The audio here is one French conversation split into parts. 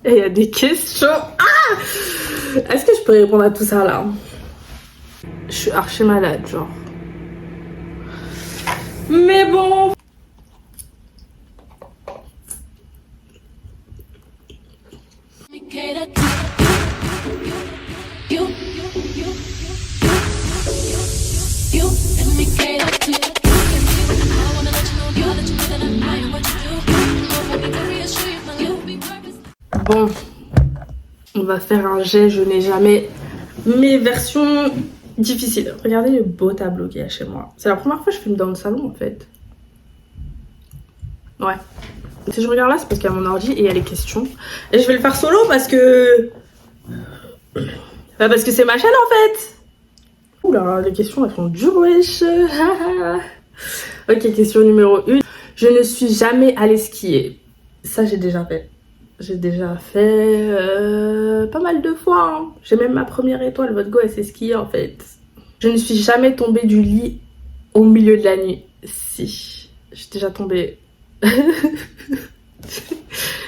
Et il y a des questions. Ah, est-ce que je peux répondre à tout ça là? Je suis archi malade, genre. Mais bon. Bon, on va faire un jet, je n'ai jamais mes versions difficiles. Regardez le beau tableau qu'il y a chez moi. C'est la première fois que je filme dans le salon en fait. Ouais. Si je regarde là, c'est parce qu'il y a mon ordi et il y a les questions. Et je vais le faire solo parce que... parce que c'est ma chaîne en fait. Oula, les questions elles font dur wesh. Ok, question numéro 1. Je ne suis jamais allée skier. Ça j'ai déjà fait. J'ai déjà fait pas mal de fois. Hein. J'ai même ma première étoile. Votre go, elle s'est skier en fait. Je ne suis jamais tombée du lit au milieu de la nuit. Si. Je suis déjà tombée. Je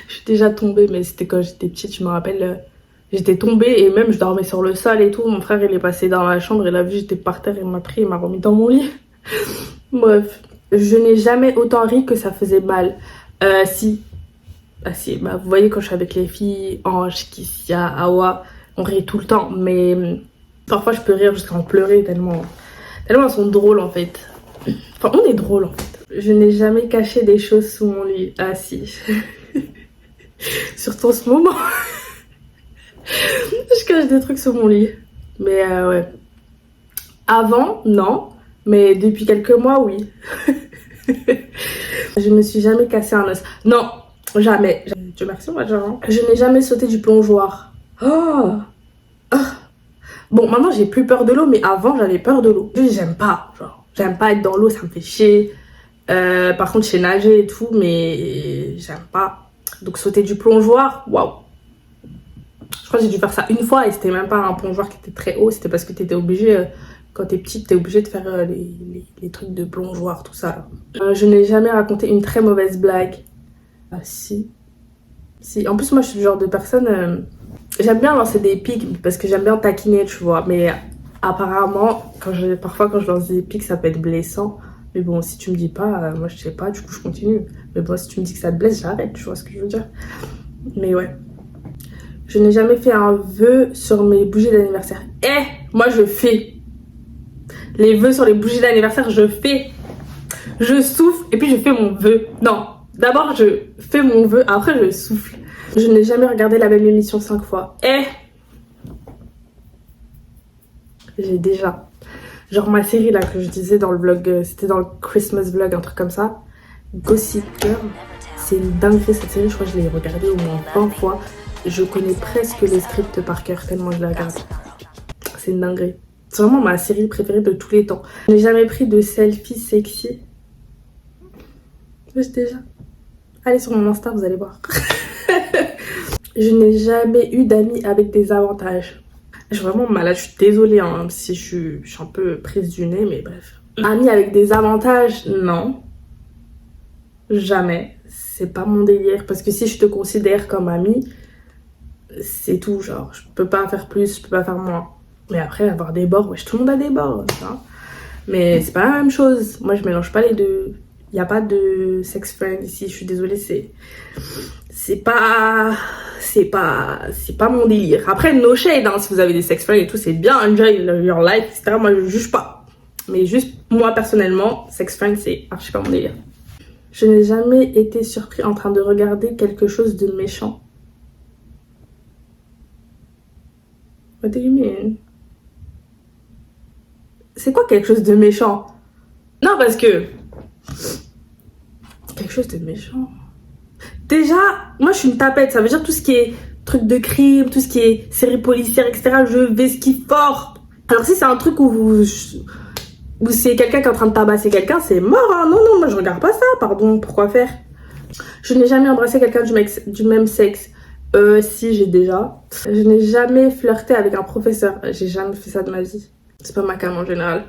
suis déjà tombée, mais c'était quand j'étais petite. Je me rappelle, j'étais tombée et même je dormais sur le sol et tout. Mon frère, il est passé dans la chambre. Il a vu j'étais par terre. Il m'a pris. Il m'a remis dans mon lit. Bref. Je n'ai jamais autant ri que ça faisait mal. Si. Ah si, bah vous voyez quand je suis avec les filles, Ange, Kissia, Awa, on rit tout le temps, mais parfois je peux rire jusqu'à en pleurer tellement elles sont drôles en fait. Enfin, on est drôles en fait. Je n'ai jamais caché des choses sous mon lit. Ah si. Surtout en ce moment. Je cache des trucs sous mon lit. Mais ouais. Avant, non. Mais depuis quelques mois, oui. Je me suis jamais cassé un os. Non. Jamais. Dieu merci, moi, genre. Je n'ai jamais sauté du plongeoir. Oh. Ah. Bon, maintenant, j'ai plus peur de l'eau, mais avant, j'avais peur de l'eau. J'aime pas, genre. J'aime pas être dans l'eau, ça me fait chier. Par contre, je sais nager et tout, mais j'aime pas. Donc, sauter du plongeoir, waouh. Je crois que j'ai dû faire ça une fois et c'était même pas un plongeoir qui était très haut. C'était parce que t'étais obligé, quand t'es petite, t'es obligé de faire les trucs de plongeoir, tout ça. Je n'ai jamais raconté une très mauvaise blague. Ah si. Si. En plus, moi, je suis le genre de personne... j'aime bien lancer des pics parce que j'aime bien taquiner, tu vois. Mais apparemment, parfois, quand je lance des pics, ça peut être blessant. Mais bon, si tu me dis pas, moi, je sais pas, du coup, je continue. Mais bon, si tu me dis que ça te blesse, j'arrête, tu vois ce que je veux dire. Mais ouais. Je n'ai jamais fait un vœu sur mes bougies d'anniversaire. Moi, je fais. Les vœux sur les bougies d'anniversaire, je fais. Je souffle et puis je fais mon vœu. Non. D'abord, je fais mon vœu, après je souffle. Je n'ai jamais regardé la même émission 5 fois. J'ai déjà. Genre ma série là que je disais dans le vlog, c'était dans le Christmas vlog, un truc comme ça. Gossip Girl. C'est une dinguerie cette série, je crois que je l'ai regardée au moins 20 fois. Je connais presque les scripts par cœur tellement je la regarde. C'est une dinguerie. C'est vraiment ma série préférée de tous les temps. Je n'ai jamais pris de selfie sexy. Déjà. Allez sur mon Insta, vous allez voir. Je n'ai jamais eu d'amis avec des avantages. Je suis vraiment malade, je suis désolée hein, si je suis un peu prise du nez, mais bref. Amis avec des avantages, non. Jamais. C'est pas mon délire. Parce que si je te considère comme amie, c'est tout. Genre, je peux pas faire plus, je peux pas faire moins. Mais après, avoir des bords, wesh, tout le monde a des bords. Hein. Mais c'est pas la même chose. Moi, je mélange pas les deux. Il n'y a pas de sex friend ici, je suis désolée, c'est pas mon délire. Après, no shade, hein, si vous avez des sex friends et tout, c'est bien, enjoy your life, etc. Moi, je juge pas. Mais juste, moi, personnellement, sex friend, c'est archi pas mon délire. Je n'ai jamais été surpris en train de regarder quelque chose de méchant. What do you mean? C'est quoi quelque chose de méchant? Non, parce que... Quelque chose de méchant. Déjà, moi je suis une tapette, ça veut dire tout ce qui est truc de crime, tout ce qui est série policière, etc. Je vais skier fort. Alors si c'est un truc où c'est quelqu'un qui est en train de tabasser quelqu'un, c'est mort, hein. Non, non, moi je regarde pas ça, pardon, pourquoi faire? Je n'ai jamais embrassé quelqu'un du même sexe. Si, j'ai déjà. Je n'ai jamais flirté avec un professeur. J'ai jamais fait ça de ma vie. C'est pas ma cam en général.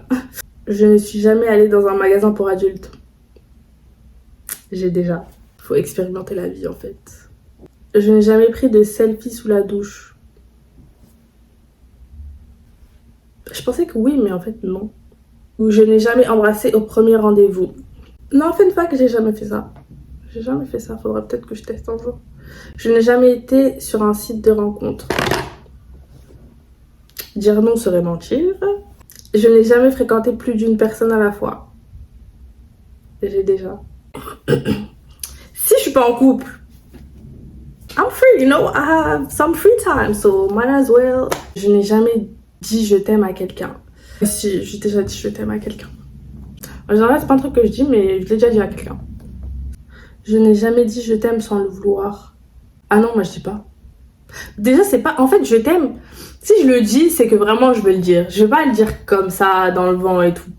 Je ne suis jamais allée dans un magasin pour adultes. J'ai déjà. Faut expérimenter la vie en fait. Je n'ai jamais pris de selfie sous la douche. Je pensais que oui, mais en fait non. Ou je n'ai jamais embrassé au premier rendez-vous. Non, fun fact, j'ai jamais fait ça. J'ai jamais fait ça, faudrait peut-être que je teste un jour. Je n'ai jamais été sur un site de rencontre. Dire non serait mentir. Je n'ai jamais fréquenté plus d'une personne à la fois. J'ai déjà. Si je suis pas en couple, I'm free, you know, I have some free time, so might as well. Je n'ai jamais dit je t'aime à quelqu'un. Si, j'ai déjà dit je t'aime à quelqu'un. En général, c'est pas un truc que je dis, mais je l'ai déjà dit à quelqu'un. Je n'ai jamais dit je t'aime sans le vouloir. Ah non, moi je dis pas. Déjà, c'est pas. En fait, je t'aime. Si je le dis, c'est que vraiment je veux le dire. Je vais pas le dire comme ça, dans le vent et tout.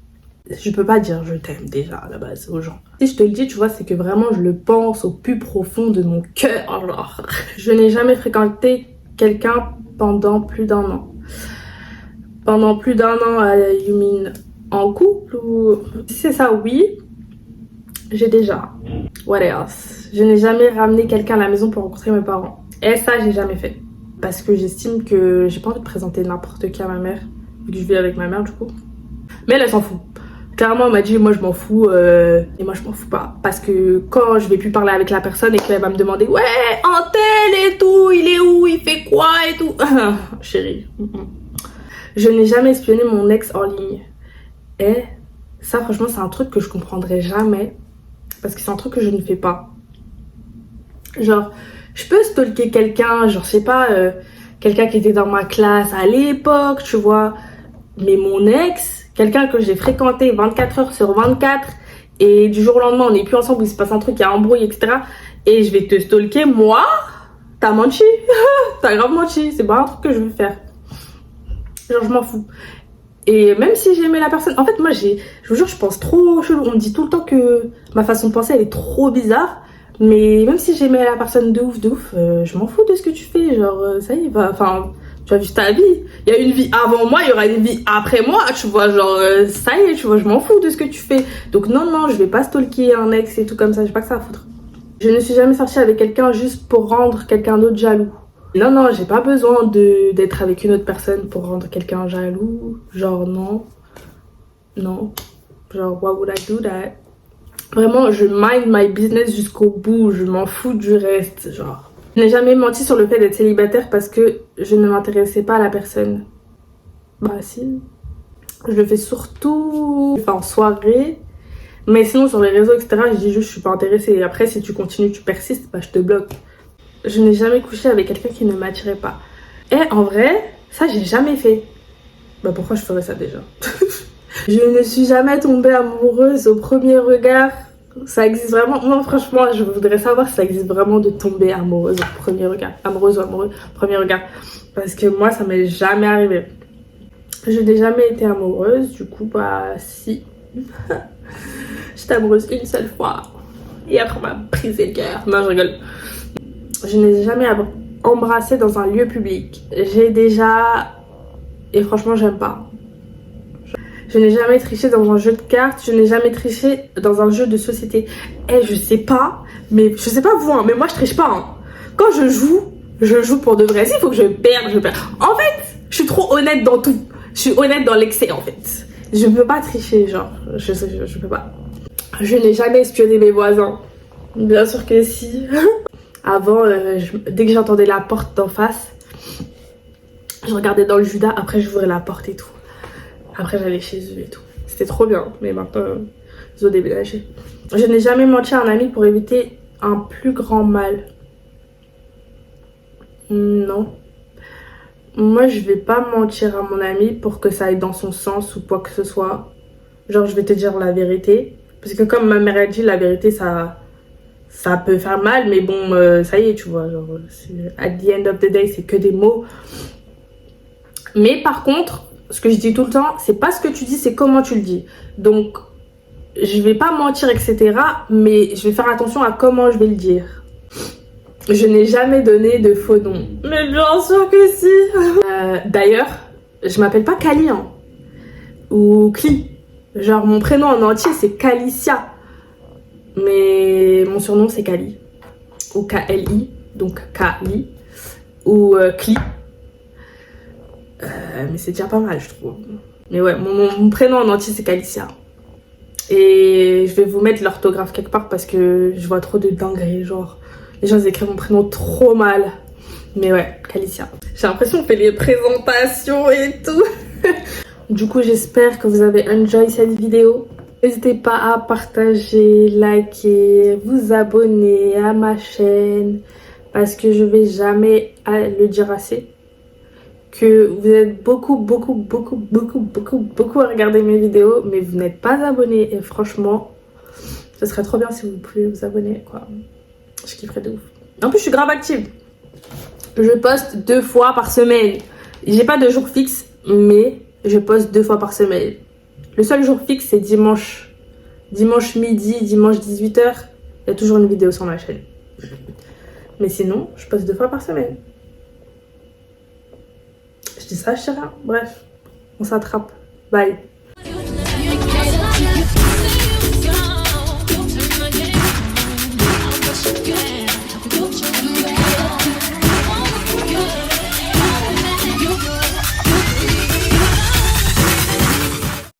Je peux pas dire je t'aime déjà à la base aux gens. Si je te le dis, tu vois, c'est que vraiment je le pense au plus profond de mon cœur, genre. Je n'ai jamais fréquenté quelqu'un pendant plus d'un an. Pendant plus d'un an, you mean en couple ou... Si c'est ça, oui. J'ai déjà. What else? Je n'ai jamais ramené quelqu'un à la maison pour rencontrer mes parents. Et ça, j'ai jamais fait. Parce que j'estime que j'ai pas envie de présenter n'importe qui à ma mère. Vu que je vis avec ma mère, du coup. Mais elle s'en fout. Clairement, elle m'a dit, moi je m'en fous. Et moi je m'en fous pas. Parce que quand je vais plus parler avec la personne et qu'elle va me demander, ouais, Antel et tout, il est où, il fait quoi et tout. Chérie. Je n'ai jamais espionné mon ex en ligne. Et ça, franchement, c'est un truc que je comprendrai jamais. Parce que c'est un truc que je ne fais pas. Genre, je peux stalker quelqu'un, genre, je sais pas, quelqu'un qui était dans ma classe à l'époque, tu vois. Mais mon ex, quelqu'un que j'ai fréquenté 24 heures sur 24, et du jour au lendemain, on n'est plus ensemble, il se passe un truc, il y a un embrouille, etc. Et je vais te stalker, moi, t'as menti. T'as grave menti, c'est pas un truc que je veux faire. Genre, je m'en fous. Et même si j'aimais la personne, en fait, moi, je vous jure, je pense trop chelou. On me dit tout le temps que ma façon de penser, elle est trop bizarre. Mais même si j'aimais la personne de ouf, je m'en fous de ce que tu fais. Genre, ça y est, enfin, tu as vu ta vie. Il y a une vie avant moi, il y aura une vie après moi, tu vois. Genre, ça y est, tu vois, je m'en fous de ce que tu fais. Donc, non, je vais pas stalker un ex et tout comme ça. J'ai pas que ça à foutre. Je ne suis jamais sortie avec quelqu'un juste pour rendre quelqu'un d'autre jaloux. Non, j'ai pas besoin d'être avec une autre personne pour rendre quelqu'un jaloux. Genre, non. Genre, why would I do that? Vraiment, je mind my business jusqu'au bout. Je m'en fous du reste, genre. Je n'ai jamais menti sur le fait d'être célibataire parce que je ne m'intéressais pas à la personne. Bah, si. Je le fais surtout en soirée. Mais sinon, sur les réseaux, etc., je dis juste je suis pas intéressée. Et après, si tu continues, tu persistes, bah, je te bloque. Je n'ai jamais couché avec quelqu'un qui ne m'attirait pas. Et en vrai, ça, j'ai jamais fait. Bah, pourquoi je ferais ça déjà? Je ne suis jamais tombée amoureuse au premier regard. Ça existe vraiment? Moi, franchement, je voudrais savoir si ça existe vraiment de tomber amoureuse au premier regard. Amoureuse ou amoureux au premier regard. Parce que moi, ça m'est jamais arrivé. Je n'ai jamais été amoureuse. Du coup, bah, si. J'étais amoureuse une seule fois. Et après, on m'a brisé le cœur. Non, je rigole. Je n'ai jamais embrassé dans un lieu public. J'ai déjà... Et franchement, j'aime pas. Je n'ai jamais triché dans un jeu de cartes. Je n'ai jamais triché dans un jeu de société. Eh, je sais pas. Mais je sais pas vous, hein, mais moi, je triche pas. Hein. Quand je joue pour de vrai. S'il faut que je perde, je perds. En fait, je suis trop honnête dans tout. Je suis honnête dans l'excès, en fait. Je peux pas tricher, genre. Je peux pas. Je n'ai jamais espionné mes voisins. Bien sûr que si. Avant, dès que j'entendais la porte d'en face, je regardais dans le Judas, après j'ouvrais la porte et tout. Après j'allais chez eux et tout. C'était trop bien, mais maintenant, ils ont déménagé. Je n'ai jamais menti à un ami pour éviter un plus grand mal. Non. Moi, je vais pas mentir à mon ami pour que ça aille dans son sens ou quoi que ce soit. Genre, je vais te dire la vérité. Parce que comme ma mère a dit, la vérité, ça peut faire mal, mais bon, ça y est, tu vois, genre, at the end of the day, c'est que des mots. Mais par contre, ce que je dis tout le temps, c'est pas ce que tu dis, c'est comment tu le dis. Donc, je vais pas mentir, etc., mais je vais faire attention à comment je vais le dire. Je n'ai jamais donné de faux noms. Mais bien sûr que si. D'ailleurs, je m'appelle pas Kali, hein, ou Kli. Genre, mon prénom en entier, c'est Kalicia. Mais mon surnom, c'est Kali. Ou K-L-I. donc Kali, ou Kli. Mais c'est déjà pas mal, je trouve. Mais ouais, mon prénom en entier, c'est Kalicia. Et je vais vous mettre l'orthographe quelque part parce que je vois trop de dingueries. Genre, les gens écrivent mon prénom trop mal. Mais ouais, Kalicia. J'ai l'impression qu'on fait les présentations et tout. Du coup, j'espère que vous avez enjoy cette vidéo. N'hésitez pas à partager, liker, vous abonner à ma chaîne. Parce que je vais jamais le dire assez. Que vous êtes beaucoup à regarder mes vidéos, mais vous n'êtes pas abonnés. Et franchement, ce serait trop bien si vous pouviez vous abonner, quoi. Je kifferais de ouf. En plus, je suis grave active. Je poste 2 fois par semaine. J'ai pas de jour fixe, mais je poste 2 fois par semaine. Le seul jour fixe, c'est dimanche. Dimanche midi, dimanche 18h. Il y a toujours une vidéo sur ma chaîne. Mais sinon, je poste 2 fois par semaine. Je dis ça, je sais rien. Bref, on s'attrape. Bye.